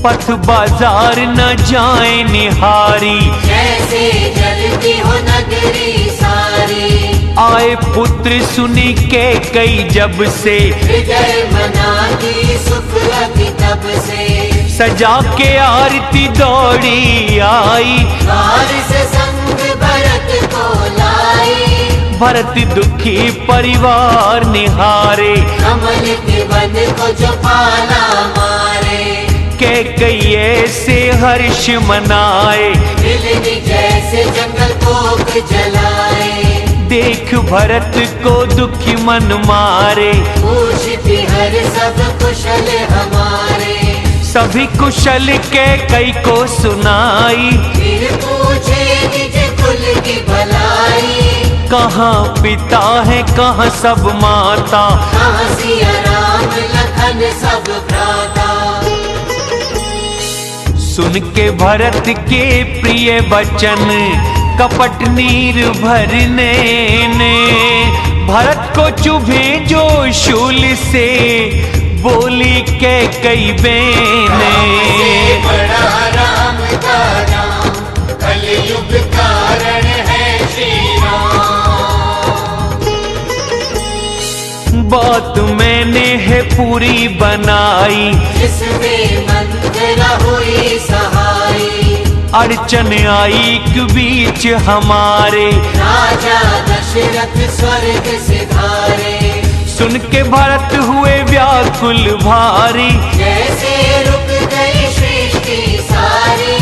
पथ बाजार न जाए निहारी, जैसे जलती हो नगरी सारी। आए पुत्र सुनी के कई जब से, हृदय मनाती सुख अति तब से। सजा के आरती दौड़ी आई, द्वार से संग भरत को लाई। भरत दुखी परिवार निहारे, कमल के वन को जो पाला मारे। कई ऐसे हर्ष मनाए, हिलनी जैसे जंगल कोक जलाए। देख भरत को दुखी मन मारे, पूछती हर सब कुशल हमारे। सभी कुशल के कई को सुनाई, फिर पूछे निज कुल की भलाई। कहाँ पिता है कहाँ सब माता, कहाँ सिया राम लखन सब भ्राता। सुन के भरत के प्रिय वचन, कपट नीर भरने ने भरत को चुभे जो शूल से, बोली के कई बेने। बड़ा राम का नाम कलयुग कारण है श्री राम। बात मैंने है पूरी बनाई, जिसमें मंत्र हुई सहाई। अड़चन आई के बीच हमारे, राजा दशरथ स्वर्ग सिधारे। सुन के भरत हुए व्याकुल भारी, जैसे रुक गई सृष्टि सारी।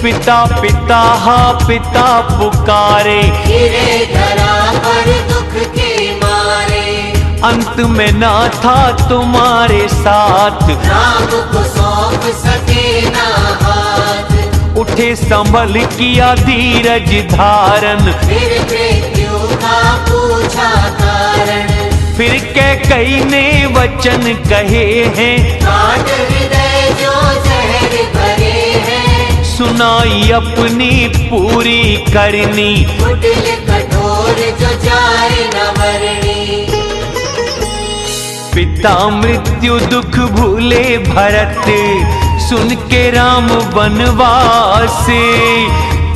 पिता पिता हा पिता पुकारे, गिरे धरा पर दुख के मारे। अंत में ना था तुम्हारे साथ, राम को सौंप सके ना हाथ। उठे संभल किया धीरज धारण, फिर मृत्यु का पूछा कारण। फिर कई ने वचन कहे हैं, काट हृदय जो जहर भरे हैं। सुनाई अपनी पूरी करनी, कुटिल कठोर जो जाए न मरनी। पिता मृत्यु दुख भूले भरत, सुन के राम वनवास।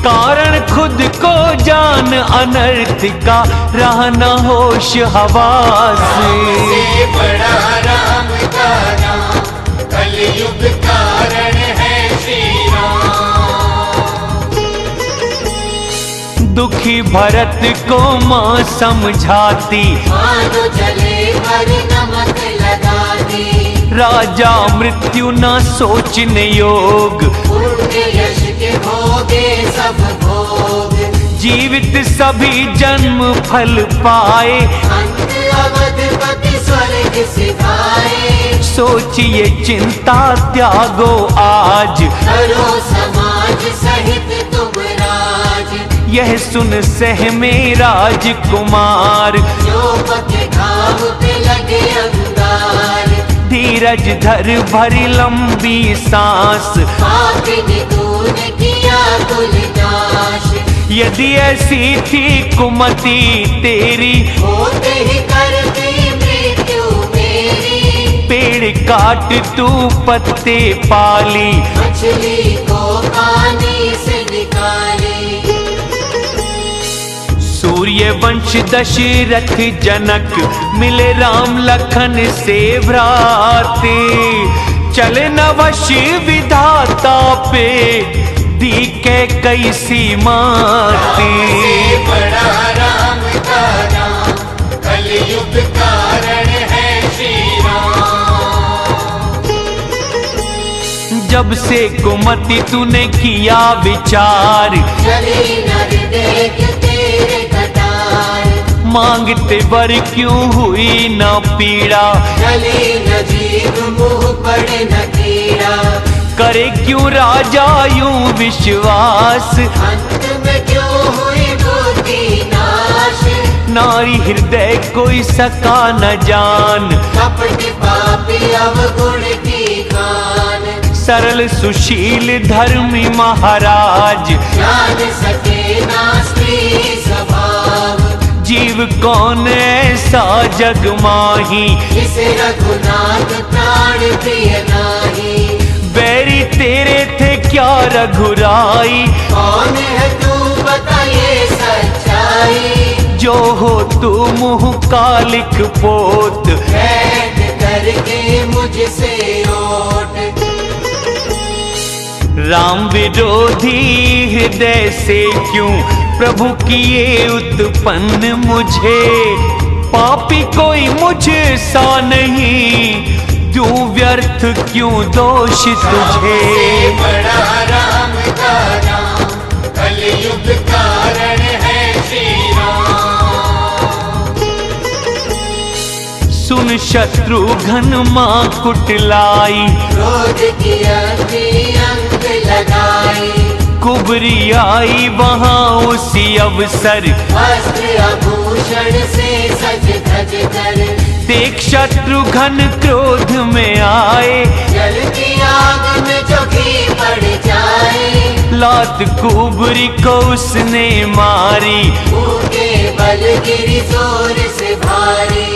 कारण खुद को जान अनर्थ का, रहना होश हवास। से बड़ा राम का नाम कलयुग कारण है श्री राम। दुखी भरत को माँ समझाती, मानो जले पर नमक लगाती। राजा मृत्यु न सोचने योग, पुण्य यश के भोगे सब भोग। जीवित सभी जन्म फल पाए, अंत अवधपति स्वर्ग सिधाए। सोचिए चिंता त्यागो आज, करो समाज सहित तुम राज। यह सुन सहमे राजकुमार, जो पके घाव पे लगे अंगार। धीरज धर भरी लंबी सांस, पापिनी तूने किया कुलनाश। यदि ऐसी थी कुमति तेरी, होते ही करती मृत्यु मेरी। पेड़ काट तू पत्ते पाली, मछली को पानी से निकाली। सूर्य वंश दशरथ जनक, मिले राम लखन से भ्राते। चले न वश विधाता पे, दी के कई सीमाते। बड़ा राम का नाम कलयुग कारण है श्री राम। जब से कुमति तूने किया विचार, चली नर देख तेरे कटार। मांगते वर क्यों हुई न पीड़ा, चली न जीव मुँह पड़े न कीड़ा। करे क्यों राजा यूं विश्वास, अंत में क्यों हुई बुद्धि नाश। नारी हृदय कोई सका न जान, कपट पापी अवगुण की खान। सरल सुशील धर्मी महाराज, जान सके ना स्त्री स्वभाव। जीव कौन ऐसा जग माही, इस रघुनाथ प्राण प्रिय नाही। बैरी ते क्या रघुराई। कौन है तू बता ये सच्चाई, जो हो तू मुँह कालिक पोत, बैठ करके मुझसे ओट। राम विरोधी हृदय से क्यों प्रभु किए उत्पन्न मुझे। पापी कोई मुझसा नहीं, दूं व्यर्थ क्यों दोष तुझे। बड़ा राम का नाम कलयुग कारण है श्री राम। सुन शत्रुघ्न मां कुटलाई, क्रोध की अंग लगाई। कुबरी आई वहां उसी अवसर, वस्त्र आभूषण से सज धज कर। देख शत्रुघ्न क्रोध में आए, जल की आग में जो घी पड़ जाए। लात कुबरी को उसने मारी, फूटे बल गिरी जोर से भारी।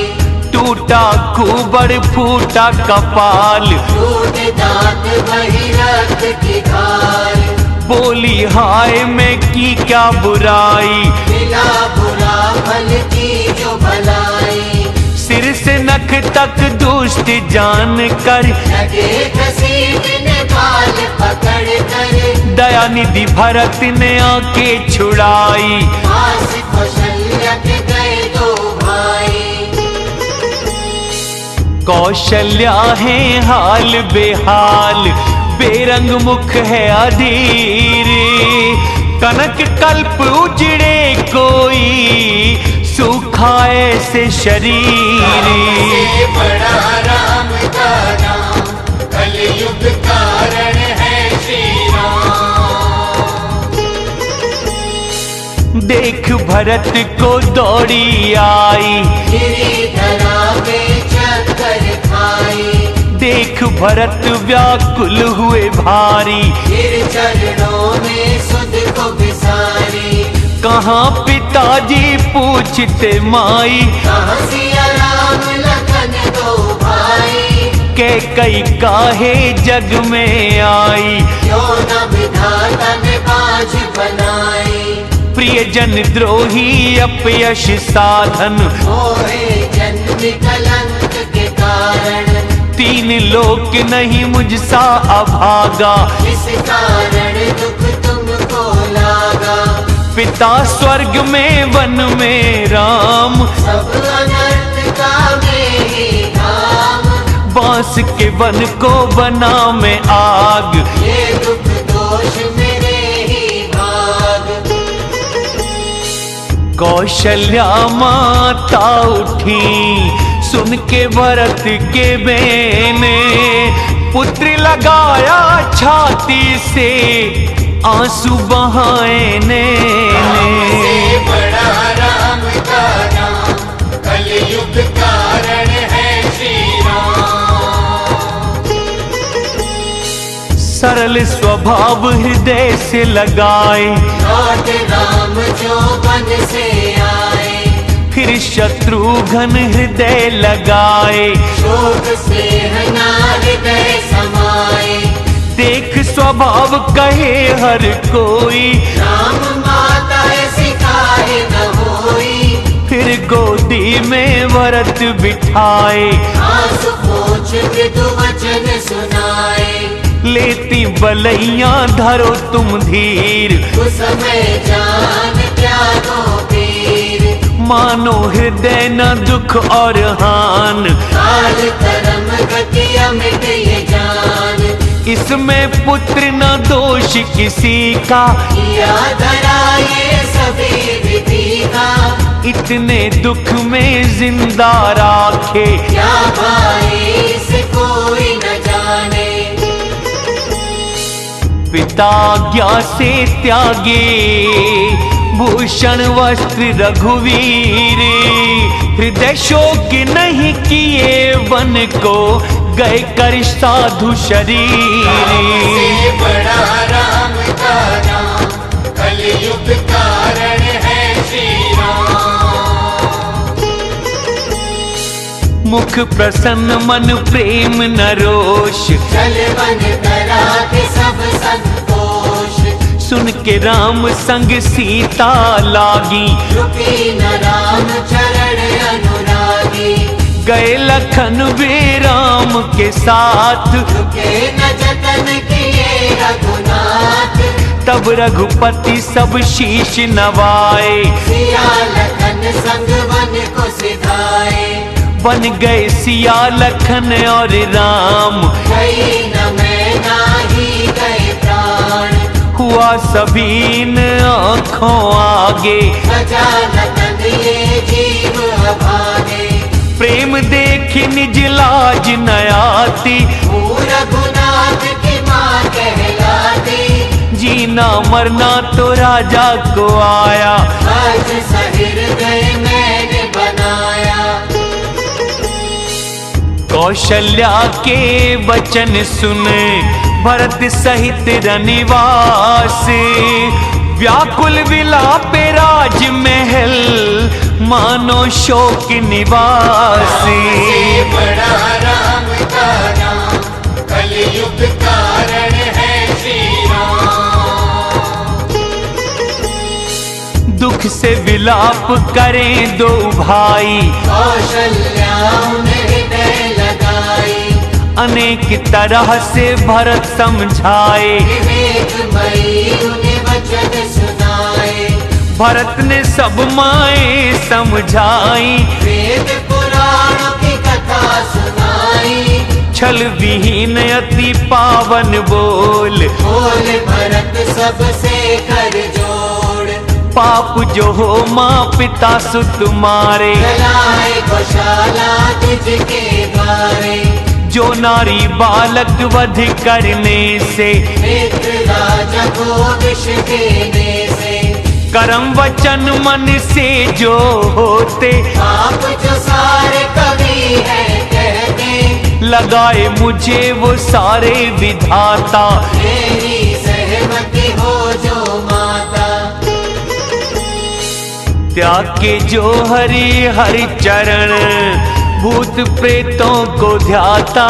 टूटा कुबड़ फूटा कपाल, टूटे दांत बही रक्त की धार। बोली हाय मैं की क्या बुराई। मिला बुरा फल की जो भलाई। सिर से नख तक दुष्ट जान कर, लगे घसीटने बाल पकड़ कर। दया निधि भरत ने आके छुड़ाई। पास कौशल्या के गए दो भाई। कौशल्या है हाल बेहाल, बेरंग मुख है अधीर। कनक कल्प उजड़े कोई, सूखा ऐसे शरीर। बड़ा राम का नाम कलयुग कारण है श्री राम। देख भरत को दौड़ी आई, गिरिधरा पे चक्कर खाई। देख भरत व्याकुल हुए भारी। गिर चरणों में सुध को बिसारी। कहाँ पिताजी पूछते माई, कहाँ सिया राम लखन दो भाई। कैकई काहे जग में आई। क्यों न विधाता ने बाज बनाई। प्रियजन द्रोही अपयश साधन, मोहे जन्म कलंक के कारण। तीन लोक नहीं मुझसा अभागा। इस कारण दुख तुमको लागा। पिता स्वर्ग में वन में राम, सब अनर्थ का में ही धाम। बांस के वन को बना में आग। ये दुख दोष मेरे ही भाग। कौशल्या माता उठी, सुन के भरत के बेने। पुत्र लगाया छाती से, आंसू बहाए नैने। बड़ा राम का नाम कलयुग कारण है श्री राम। सरल स्वभाव हृदय से लगाए, लौट राम जो वन से आए। फिर शत्रुघ्न हृदय लगाए। शोक से ना हृदय समाए। देख स्वभाव कहे हर कोई, राम माता ऐसी काहे न होई। फिर गोदी में भरत बिठाए। आंसू पोंछ मृदु वचन सुनाए। लेती बलैया धरो तुम धीर, उस समय जान त्यागो पीर। मानो हृदय न दुख और हान। काल कर्म गति अमिट ये जान। इसमें पुत्र न दोष किसी का, किया धरा ये सभी विधि का। इतने दुख में जिंदा राखे। क्या भाई से कोई न जाने। पिता आज्ञा से त्यागे, भूषण वस्त्र रघुवीर। हृदय शोक नहीं किए वन को, गए कर साधु शरीर। बड़ा राम का नाम कलयुग कारण है श्री राम। मुख प्रसन्न मन प्रेम न रोष, चल बन करा के सब संत सुन के राम संग सीता लागी, रुकी न राम चरण अनुरागी। गए लखन वे राम के साथ, रुके न जतन किए रघुनाथ। तब रघुपति सब शीश नवाए, सिया लखन संग वन को सिधाए। बन गए सिया लखन और राम, गई न मैं नाही गए प्राण। हुआ सभी न आँखों आगे, सजा लखन ये जीव अभागे। प्रेम देख निज लाज न आती, रघुनाथ की माँ कहलाती। जीना मरना तो राजा को आया, आज सहृदय मैंने बनाया। कौशल्या के वचन सुन भरत सहित रनिवास, व्याकुल विलापे राजमहल, मानो शोक निवास। से बड़ा राम का नाम, कलयुग कारण है श्री राम। दुख से विलाप करें दो भाई, कौशल्या उन्हें हृदय लगाई। अनेक तरह से भरत समझाए, विवेकमयी उन्हें वचन सुनाए। भरत ने सब माए समझाई, वेद पुराणों की कथा सुनाई। छल विहीन अति पावन बोल, बोल भरत सबसे कर जोड़। पाप जो हो माँ पिता सुत मारे, चलाए गौशाला तुझके द्वारे। जो नारी बालक वध करने से, मित्र राजा को विष देने से। कर्म वचन मन से जो होते, आप जो सारे कवि हैं कहते। लगाए मुझे वो सारे विधाता, मेरी सहमति हो जो माता। त्याग के जो हरि हरि चरण, भूत प्रेतों को ध्याता।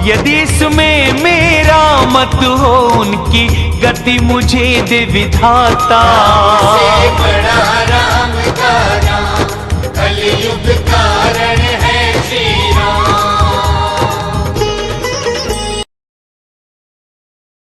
यदि इसमें मेरा मत हो, उनकी गति मुझे दे विधाता। से बड़ा राम का नाम, कलयुग का